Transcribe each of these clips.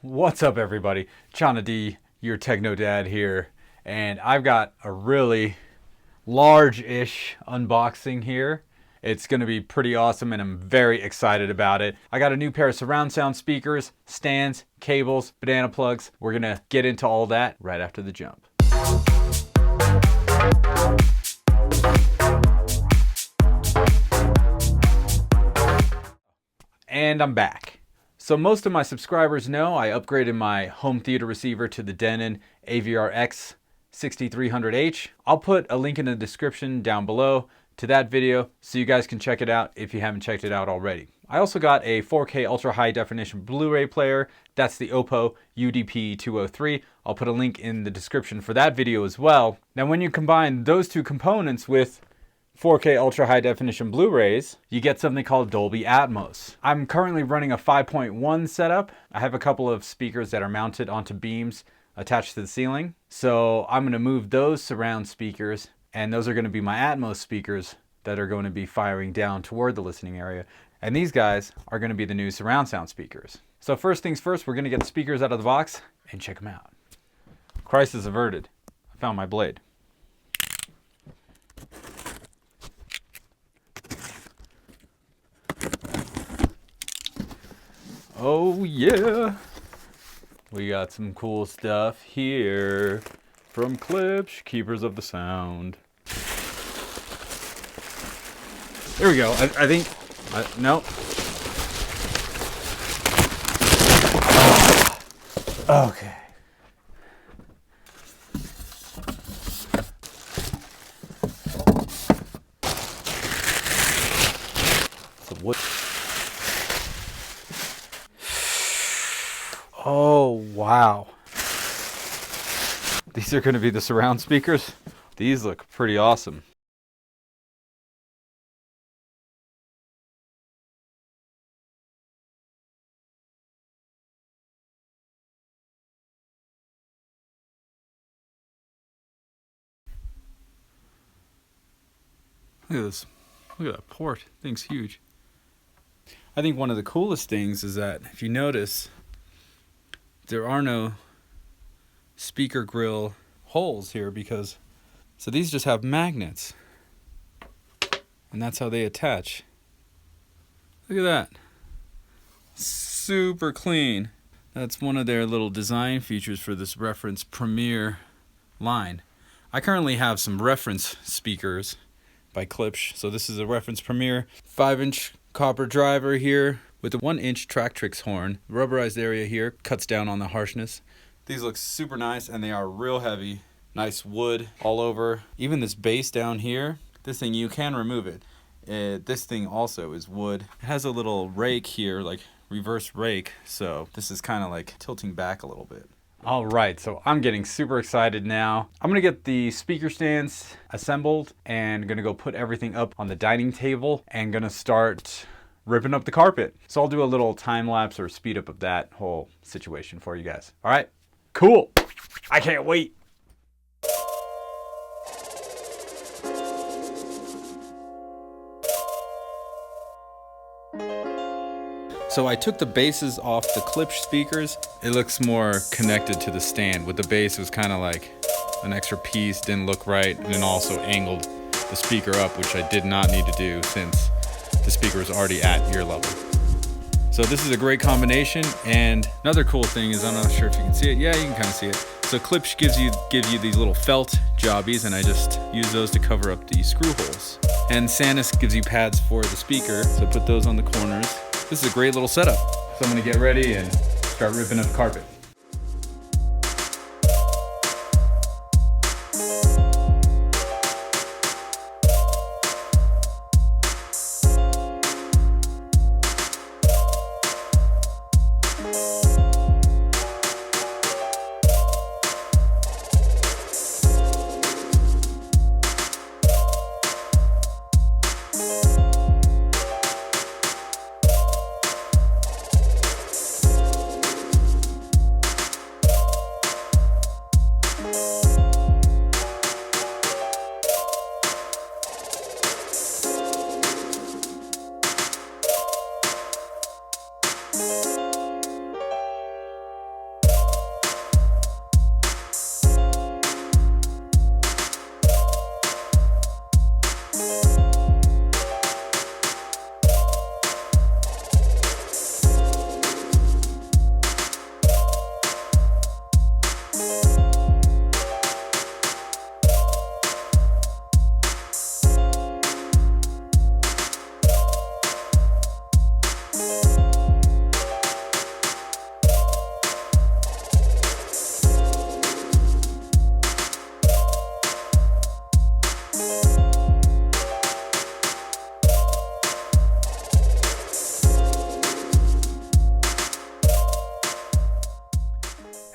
What's up, everybody? Chana D, your Techno dad here, and I've got a really large-ish unboxing here. It's going to be pretty awesome, and I'm very excited about it. I got a new pair of surround sound speakers, stands, cables, banana plugs. We're going to get into all that right after the jump. And I'm back. So most of my subscribers know I upgraded my home theater receiver to the Denon AVR-X 6300H. I'll put a link in the description down below to that video so you guys can check it out if you haven't checked it out already. I also got a 4K ultra high definition Blu-ray player. That's the Oppo UDP-203. I'll put a link in the description for that video as well. Now when you combine those two components with 4K ultra high definition Blu-rays, you get something called Dolby Atmos. I'm currently running a 5.1 setup. I have a couple of speakers that are mounted onto beams attached to the ceiling. So I'm going to move those surround speakers, and those are going to be my Atmos speakers that are going to be firing down toward the listening area. And these guys are going to be the new surround sound speakers. So first things first, we're going to get the speakers out of the box and check them out. Crisis averted. I found my blade. Oh yeah, we got some cool stuff here from Klipsch, keepers of the sound. There we go. I think, no. Okay. So what? Oh, wow. These are going to be the surround speakers. These look pretty awesome. Look at this. Look at that port. Thing's huge. I think one of the coolest things is that if you notice, there are no speaker grill holes here because, so these just have magnets, and that's how they attach. Look at that. Super clean. That's one of their little design features for this reference Premier line. I currently have some reference speakers by Klipsch. So this is a reference Premier 5-inch copper driver here with a 1-inch Tractrix horn. The rubberized area here cuts down on the harshness. These look super nice, and they are real heavy. Nice wood all over. Even this base down here, this thing, you can remove it. This thing also is wood. It has a little rake here, like reverse rake, so this is kind of like tilting back a little bit. All right, so I'm getting super excited now. I'm gonna get the speaker stands assembled and gonna go put everything up on the dining table and gonna start ripping up the carpet. So I'll do a little time lapse or speed up of that whole situation for you guys. All right, cool. I can't wait. So I took the bases off the Klipsch speakers. It looks more connected to the stand. With the base, it was kind of like an extra piece, didn't look right, and then also angled the speaker up, which I did not need to do since the speaker is already at ear level. So this is a great combination, and another cool thing is, I'm not sure if you can see it. Yeah, you can kind of see it. So Klipsch give you these little felt jobbies, and I just use those to cover up the screw holes. And Sanus gives you pads for the speaker, so put those on the corners. This is a great little setup. So I'm gonna get ready and start ripping up the carpet.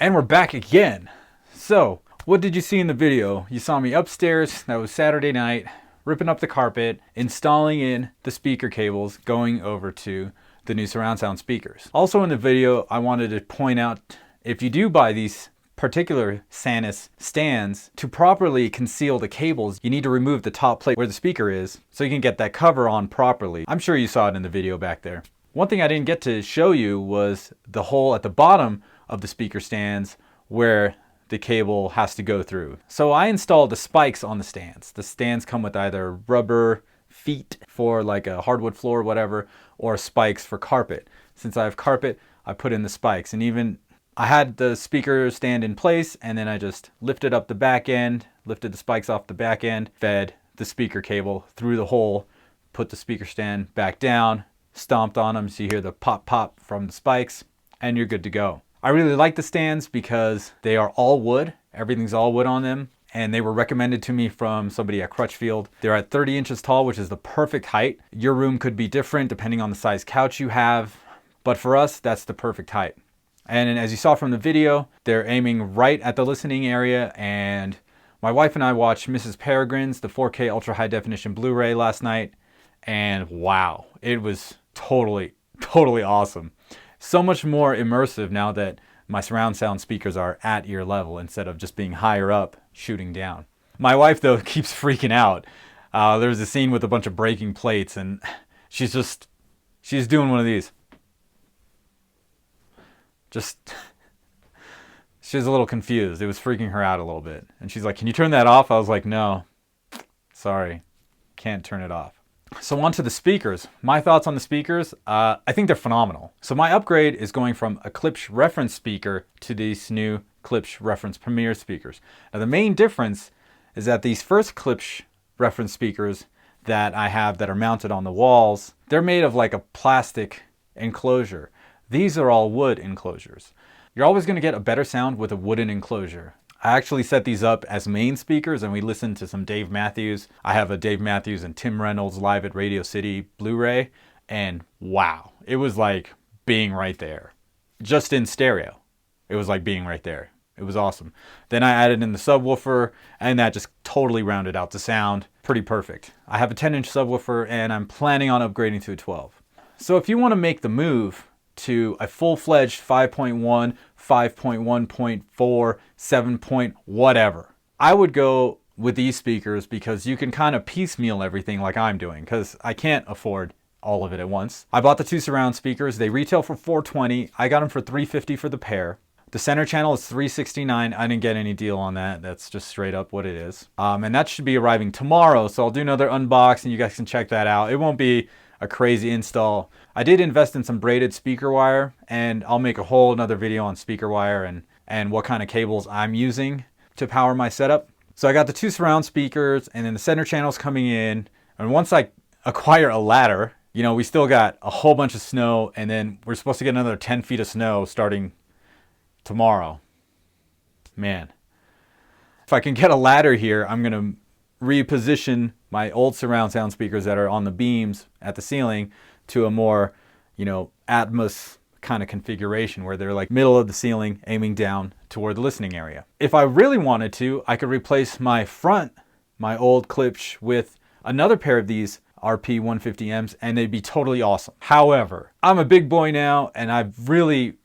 And we're back again. So, what did you see in the video? You saw me upstairs, that was Saturday night, ripping up the carpet, installing in the speaker cables, going over to the new surround sound speakers. Also in the video, I wanted to point out, if you do buy these particular Sanus stands, to properly conceal the cables, you need to remove the top plate where the speaker is, so you can get that cover on properly. I'm sure you saw it in the video back there. One thing I didn't get to show you was the hole at the bottom of the speaker stands where the cable has to go through. So I installed the spikes on the stands. The stands come with either rubber feet for like a hardwood floor or whatever, or spikes for carpet. Since I have carpet, I put in the spikes, and even I had the speaker stand in place, and then I just lifted up the back end, lifted the spikes off the back end, fed the speaker cable through the hole, put the speaker stand back down, stomped on them so you hear the pop pop from the spikes, and you're good to go. I really like the stands because they are all wood. Everything's all wood on them, and they were recommended to me from somebody at Crutchfield. They're at 30 inches tall, which is the perfect height. Your room could be different depending on the size couch you have, but for us, that's the perfect height. And as you saw from the video, they're aiming right at the listening area, and my wife and I watched Mrs. Peregrine's, the 4K Ultra High Definition Blu-ray last night, and wow, it was totally awesome. So much more immersive now that my surround sound speakers are at ear level instead of just being higher up, shooting down. My wife, though, keeps freaking out. There's a scene with a bunch of breaking plates, and she's doing one of these. She was a little confused. It was freaking her out a little bit. And she's like, "Can you turn that off?" I was like, "No, sorry, can't turn it off." So on to the speakers. My thoughts on the speakers, I think they're phenomenal. So my upgrade is going from a Klipsch reference speaker to these new Klipsch reference Premier speakers. Now the main difference is that these first Klipsch reference speakers that I have that are mounted on the walls, they're made of like a plastic enclosure. These are all wood enclosures. You're always going to get a better sound with a wooden enclosure. I actually set these up as main speakers, and we listened to some Dave Matthews. I have a Dave Matthews and Tim Reynolds Live at Radio City Blu-ray, and wow, it was like being right there. Just in stereo, it was like being right there. It was awesome. Then I added in the subwoofer, and that just totally rounded out the sound. Pretty perfect. I have a 10-inch subwoofer, and I'm planning on upgrading to a 12. So if you want to make the move to a full-fledged 5.1, 5.1.4, 7 whatever, I would go with these speakers because you can kind of piecemeal everything like I'm doing, because I can't afford all of it at once. I bought the two surround speakers. They retail for $420. I got them for $350 for the pair. The center channel is $369. I didn't get any deal on that. That's just straight up what it is. And that should be arriving tomorrow, so I'll do another unboxing. You guys can check that out. It won't be a crazy install. I did invest in some braided speaker wire, and I'll make a whole another video on speaker wire and what kind of cables I'm using to power my setup. So I got the two surround speakers, and then the center channel's coming in. And once I acquire a ladder, you know, we still got a whole bunch of snow, and then we're supposed to get another 10 feet of snow starting tomorrow. Man, if I can get a ladder here, I'm gonna reposition my old surround sound speakers that are on the beams at the ceiling to a more, you know, Atmos kind of configuration where they're like middle of the ceiling aiming down toward the listening area. If I really wanted to, I could replace my old Klipsch with another pair of these RP-150Ms, and they'd be totally awesome. However, I'm a big boy now, and I've really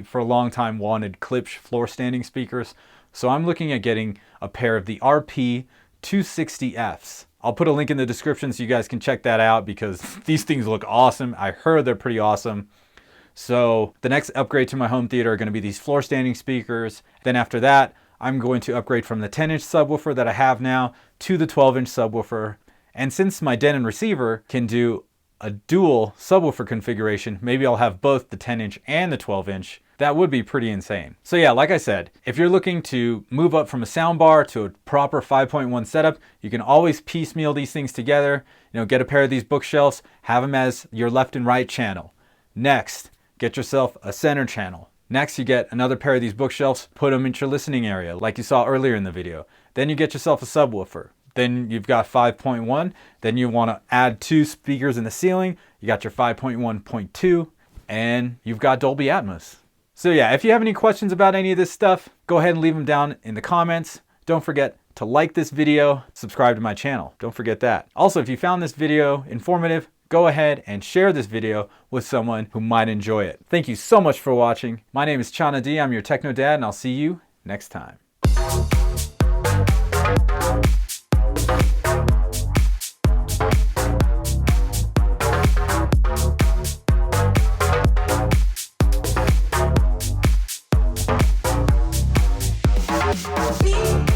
for a long time wanted Klipsch floor standing speakers, so I'm looking at getting a pair of the RP-260Fs. I'll put a link in the description so you guys can check that out because these things look awesome. I heard they're pretty awesome. So the next upgrade to my home theater are going to be these floor standing speakers. Then after that, I'm going to upgrade from the 10-inch subwoofer that I have now to the 12-inch subwoofer. And since my Denon receiver can do a dual subwoofer configuration, maybe I'll have both the 10-inch and the 12-inch. That would be pretty insane. So yeah, like I said, if you're looking to move up from a soundbar to a proper 5.1 setup, you can always piecemeal these things together. You know, get a pair of these bookshelves, have them as your left and right channel. Next, get yourself a center channel. Next, you get another pair of these bookshelves, put them into your listening area, like you saw earlier in the video. Then you get yourself a subwoofer. Then you've got 5.1. Then you want to add 2 speakers in the ceiling. You got your 5.1.2, and you've got Dolby Atmos. So yeah, if you have any questions about any of this stuff, go ahead and leave them down in the comments. Don't forget to like this video, subscribe to my channel. Don't forget that. Also, if you found this video informative, go ahead and share this video with someone who might enjoy it. Thank you so much for watching. My name is Chana D. I'm your Techno Dad, and I'll see you next time. Beep.